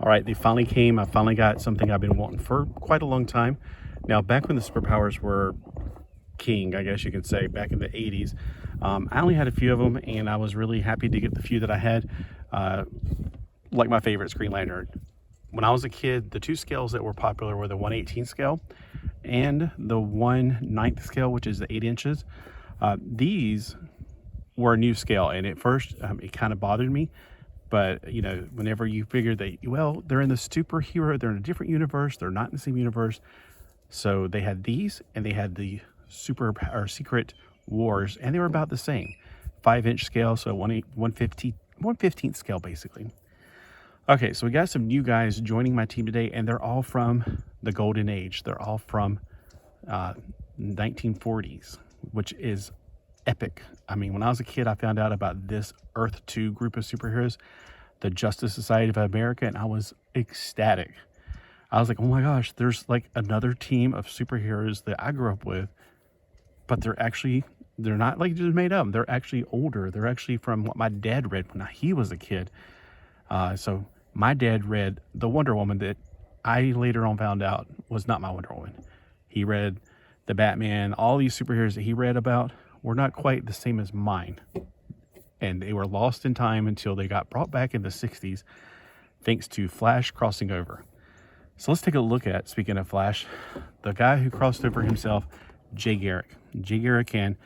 All right, they finally came. I finally got something I've been wanting for quite a long time. Now, back when the superpowers were king, I guess you could say, back in the 80s, I only had a few of them, and I was really happy to get the few that I had. Like my favorite, Green Lantern. When I was a kid, the two scales that were popular were the 1/18 scale and the 1/9 scale, which is the 8 inches. These were a new scale, and at first it kind of bothered me. But, you know, whenever you figure that, well, they're in the superhero, they're in a different universe, they're not in the same universe. So they had these, and they had the secret wars, and they were about the same. 5-inch scale, so 1/15th scale, basically. Okay, so we got some new guys joining my team today, and they're all from the Golden Age. They're all from 1940s, which is epic. I mean, when I was a kid, I found out about this Earth 2 group of superheroes, the Justice Society of America, and I was ecstatic. I was like, oh my gosh, there's like another team of superheroes that I grew up with, but they're not like just made up. They're actually older. They're actually from what my dad read when he was a kid. So my dad read the Wonder Woman that I later on found out was not my Wonder Woman. He read the Batman. All these superheroes that he read about were not quite the same as mine. And they were lost in time until they got brought back in the 60s, thanks to Flash crossing over. So let's take a look at, speaking of Flash, the guy who crossed over himself, Jay Garrick. Jay Garrick and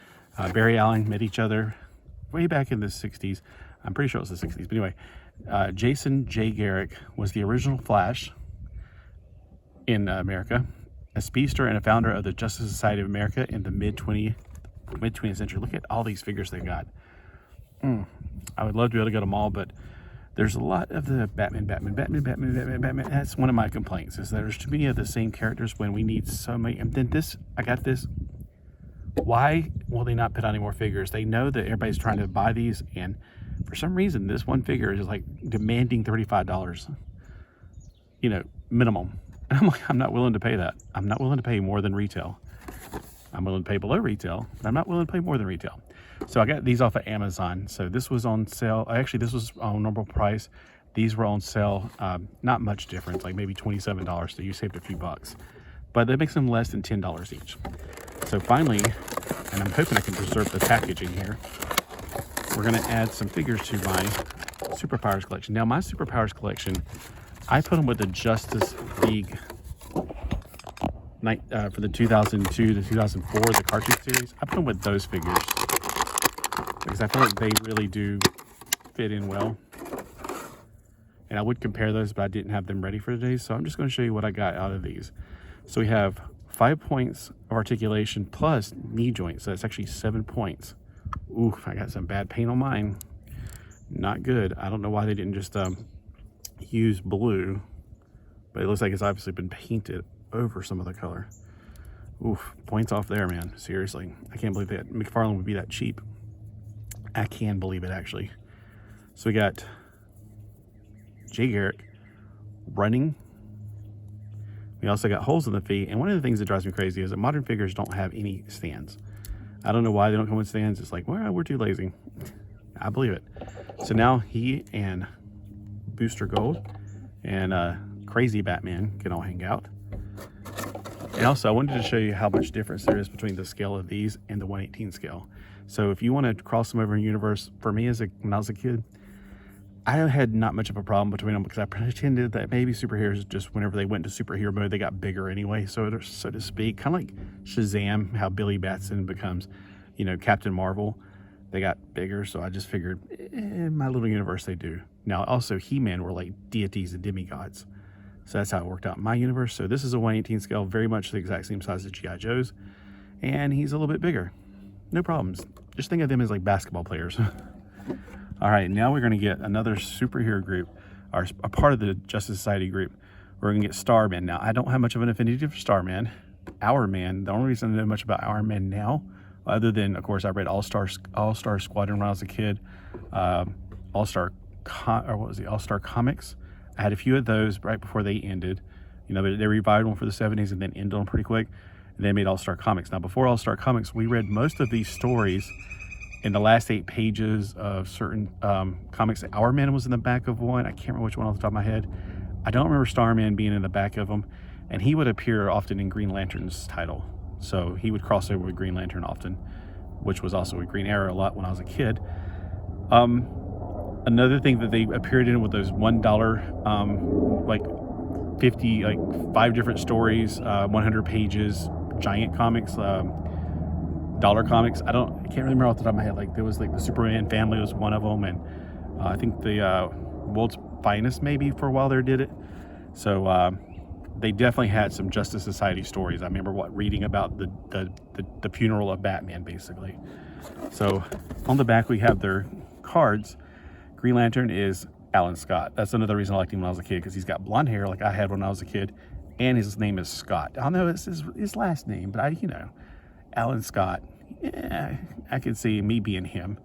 Barry Allen met each other way back in the 60s. I'm pretty sure it was the 60s. But anyway, Jason J. Garrick was the original Flash in America, a speedster and a founder of the Justice Society of America in the mid-20th century. Look at all these figures they got. I would love to be able to get them all, but there's a lot of the Batman. That's one of my complaints, is there's too many of the same characters when we need so many. And then I got this. Why will they not put out any more figures? They know that everybody's trying to buy these, and for some reason, this one figure is like demanding $35, minimum. And I'm like, I'm not willing to pay that. I'm not willing to pay more than retail. I'm willing to pay below retail, but I'm not willing to pay more than retail. So I got these off of Amazon. So this was on sale. Actually, this was on normal price. These were on sale. Not much difference, like maybe $27. So you saved a few bucks. But that makes them less than $10 each. So finally, and I'm hoping I can preserve the packaging here, we're going to add some figures to my Superpowers collection. Now, my Superpowers collection, I put them with the Justice League for the 2002 to 2004, the cartoon series. I put them with those figures because I feel like they really do fit in well. And I would compare those, but I didn't have them ready for today. So I'm just going to show you what I got out of these. So we have 5 points of articulation plus knee joints. So that's actually 7 points. Ooh, I got some bad paint on mine. Not good. I don't know why they didn't just use blue, but it looks like it's obviously been painted over some of the color. Oof, points off there, man. Seriously, I can't believe that McFarlane would be that cheap. I can believe it, actually. So we got Jay Garrick running. We also got holes in the feet, and one of the things that drives me crazy is that modern figures don't have any stands. I don't know why they don't come with stands. It's like, well, we're too lazy. I believe it. So now he and Booster Gold and Crazy Batman can all hang out. And also, I wanted to show you how much difference there is between the scale of these and the 1/18 scale. So if you want to cross them over in universe, for me when I was a kid, I had not much of a problem between them because I pretended that maybe superheroes just whenever they went into superhero mode, they got bigger anyway, so to speak. Kind of like Shazam, how Billy Batson becomes, Captain Marvel. They got bigger, so I just figured in my little universe they do. Now, also, He-Man were like deities and demigods. So that's how it worked out in my universe. So this is a 1/18 scale, very much the exact same size as G.I. Joe's. And he's a little bit bigger. No problems. Just think of them as like basketball players. All right, now we're going to get another superhero group, or a part of the Justice Society group. We're going to get Starman. Now, I don't have much of an affinity for Starman. Hourman, the only reason I know much about Hourman now, other than, of course, I read All-Star Squadron when I was a kid, All-Star Comics. I had a few of those right before they ended. They revived them for the 70s and then ended them pretty quick. And they made All-Star Comics. Now, before All-Star Comics, we read most of these stories in the last 8 pages of certain comics. Hourman was in the back of one. I can't remember which one off the top of my head. I don't remember Starman being in the back of them, and he would appear often in Green Lantern's title. So he would cross over with Green Lantern often, which was also with Green Arrow a lot when I was a kid. Another thing that they appeared in with those $1, like 50, like 5 different stories, 100 pages, giant comics, dollar comics. I can't remember off the top of my head. Like there was like the Superman family was one of them, and I think the World's Finest maybe for a while there did it. So they definitely had some Justice Society stories. I remember reading about the funeral of Batman, basically. So on the back we have their cards. Green Lantern is Alan Scott. That's another reason I liked him when I was a kid, because he's got blonde hair like I had when I was a kid, and his name is Scott. I don't know his last name, but Alan Scott. Yeah, I could see me being him.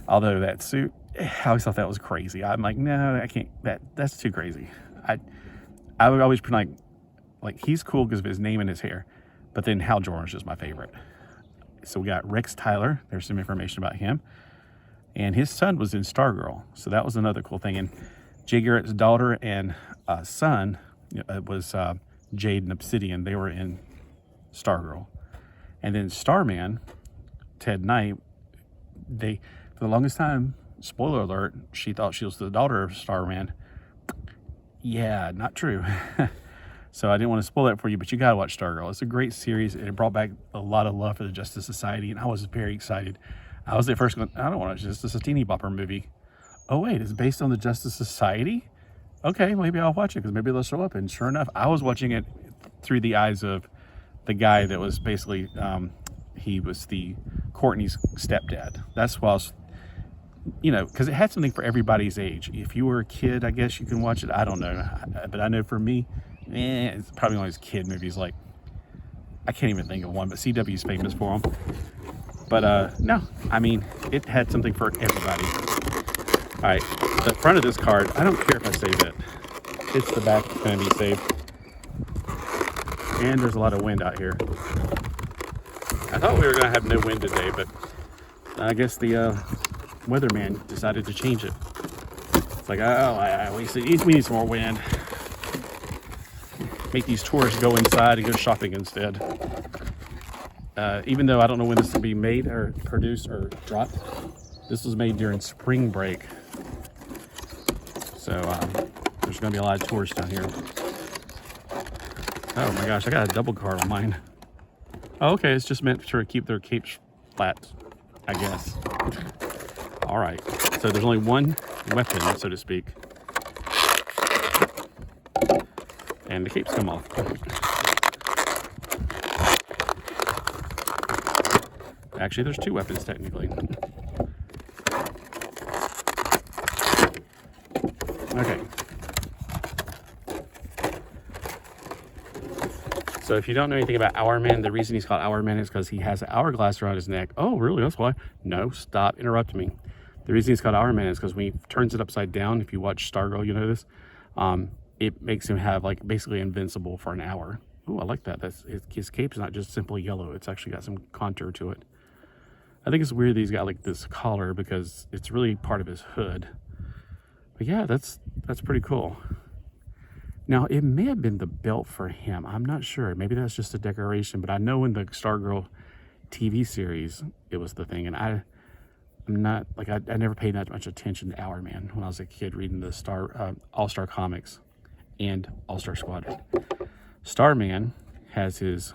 Although that suit, I always thought that was crazy. I'm like, no, I can't. That's too crazy. I would always pretend like he's cool because of his name and his hair, but then Hal Jordan's just my favorite. So we got Rex Tyler. There's some information about him. And his son was in Stargirl, so that was another cool thing. And Jay Garrett's daughter and son was Jade and Obsidian. They were in Stargirl. And then Starman, Ted Knight, for the longest time, spoiler alert, she thought she was the daughter of Starman. Yeah, not true. So I didn't want to spoil that for you, but you gotta watch Stargirl. It's a great series, and it brought back a lot of love for the Justice Society, and I was very excited. I was at first going, I don't want to watch this. This is a teeny bopper movie. Oh wait, it's based on the Justice Society? Okay, maybe I'll watch it because maybe they'll show up. And sure enough, I was watching it through the eyes of the guy that was basically, he was the Courtney's stepdad. That's why I was, because it had something for everybody's age. If you were a kid, I guess you can watch it. I don't know. But I know for me, it's probably one of those kid movies. Like, I can't even think of one, but CW's famous for them. But no, I mean, it had something for everybody. All right, the front of this card, I don't care if I save it. It's the back that's going to be saved. And there's a lot of wind out here. I thought we were going to have no wind today, but I guess the weatherman decided to change it. It's like, we need some more wind. Make these tourists go inside and go shopping instead. Even though I don't know when this will be made or produced or dropped, this was made during spring break. So there's going to be a lot of tourists down here. Oh my gosh, I got a double card on mine. Oh, okay, it's just meant to keep their capes flat, I guess. All right, so there's only one weapon, so to speak. And the capes come off. Actually, there's 2 weapons technically. Okay. So if you don't know anything about Hourman, the reason he's called Hourman is because he has an hourglass around his neck. Oh, really? That's why? No, stop interrupting me. The reason he's called Hourman is because when he turns it upside down, if you watch Stargirl, you know this, it makes him have like basically invincible for an hour. Ooh, I like that. His cape's not just simply yellow. It's actually got some contour to it. I think it's weird that he's got like this collar because it's really part of his hood. But yeah, that's pretty cool. Now, it may have been the belt for him. I'm not sure. Maybe that's just a decoration, but I know in the Stargirl TV series, it was the thing. And I'm not, like, I never paid that much attention to Hourman when I was a kid reading the All-Star comics and All-Star Squadron. Starman has his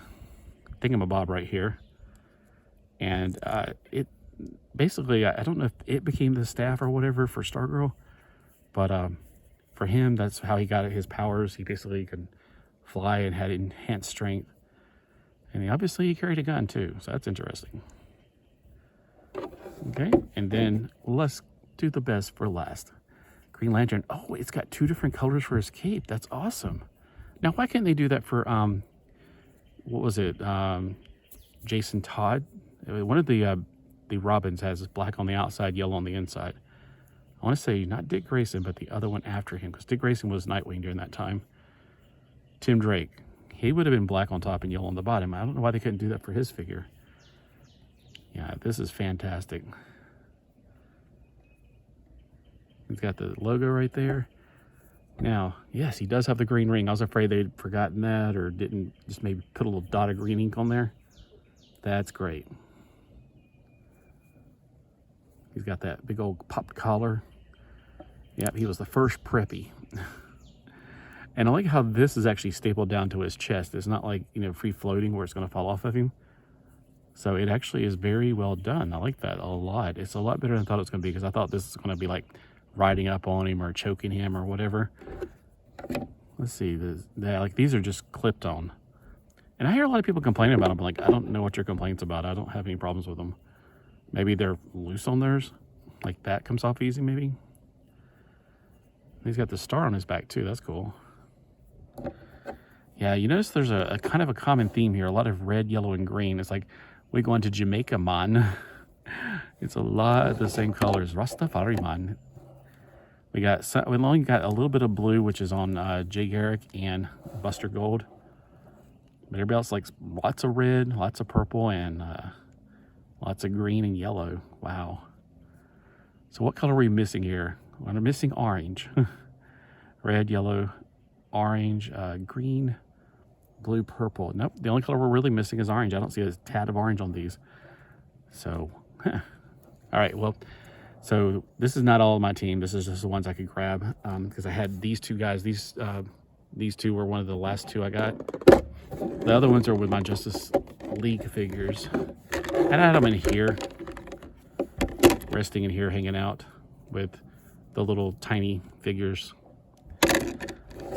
thingamabob right here. And it basically, I don't know if it became the staff or whatever for Stargirl, but for him, that's how he got his powers. He basically could fly and had enhanced strength. And obviously he carried a gun too, so that's interesting. Okay, and then let's do the best for last. Green Lantern. Oh, it's got 2 different colors for his cape. That's awesome. Now, why can't they do that for, what was it, Jason Todd? One of the Robins has black on the outside, yellow on the inside. I want to say not Dick Grayson, but the other one after him, because Dick Grayson was Nightwing during that time. Tim Drake. He would have been black on top and yellow on the bottom. I don't know why they couldn't do that for his figure. Yeah, this is fantastic. It's got the logo right there. Now, yes, he does have the green ring. I was afraid they'd forgotten that or didn't just maybe put a little dot of green ink on there. That's great. He's got that big old popped collar. Yep, he was the first preppy. And I like how this is actually stapled down to his chest. It's not like, you know, free floating where it's going to fall off of him. So it actually is very well done. I like that a lot. It's a lot better than I thought it was going to be, because I thought this was going to be like riding up on him or choking him or whatever. Let's see, like these are just clipped on. And I hear a lot of people complaining about them. Like, I don't know what your complaint's about. I don't have any problems with them. Maybe they're loose on theirs. Like that comes off easy maybe. He's got the star on his back too. That's cool. Yeah, you notice there's a kind of a common theme here. A lot of red, yellow, and green. It's like we go into Jamaica, man. It's a lot of the same colors. Rastafari, man. We only got a little bit of blue, which is on Jay Garrick and Buster Gold. But everybody else likes lots of red, lots of purple, and lots of green and yellow. Wow. So what color are we missing here? Well, we're missing orange. Red, yellow, orange, green, blue, purple. Nope, the only color we're really missing is orange. I don't see a tad of orange on these. So, all right, well, so this is not all of my team. This is just the ones I could grab, because I had these two guys. These two were one of the last two I got. The other ones are with my Justice League figures. And I had them in here, resting in here, hanging out with the little tiny figures.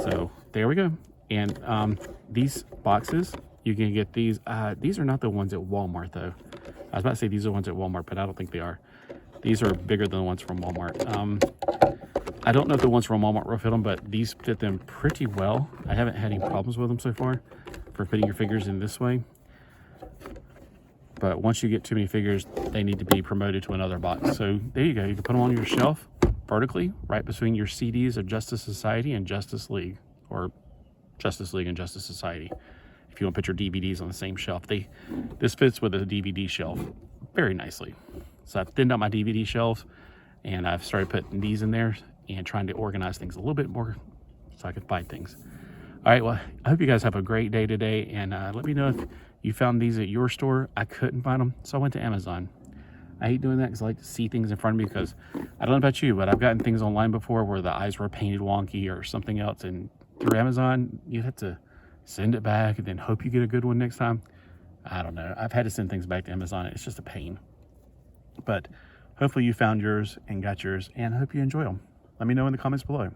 So there we go. And these boxes, you can get these. These are not the ones at Walmart, though. I was about to say these are the ones at Walmart, but I don't think they are. These are bigger than the ones from Walmart. I don't know if the ones from Walmart will fit them, but these fit them pretty well. I haven't had any problems with them so far for fitting your figures in this way. But once you get too many figures, they need to be promoted to another box. So there you go. You can put them on your shelf vertically, right between your CDs of Justice Society and Justice League, or Justice League and Justice Society. If you want to put your DVDs on the same shelf, this fits with a DVD shelf very nicely. So I've thinned out my DVD shelves, and I've started putting these in there and trying to organize things a little bit more so I can find things. All right, well, I hope you guys have a great day today, and let me know if you found these at your store. I couldn't find them, so I went to Amazon. I hate doing that because I like to see things in front of me, because I don't know about you, but I've gotten things online before where the eyes were painted wonky or something else, and through Amazon, you have to send it back and then hope you get a good one next time. I don't know. I've had to send things back to Amazon. It's just a pain. But hopefully you found yours and got yours, and I hope you enjoy them. Let me know in the comments below.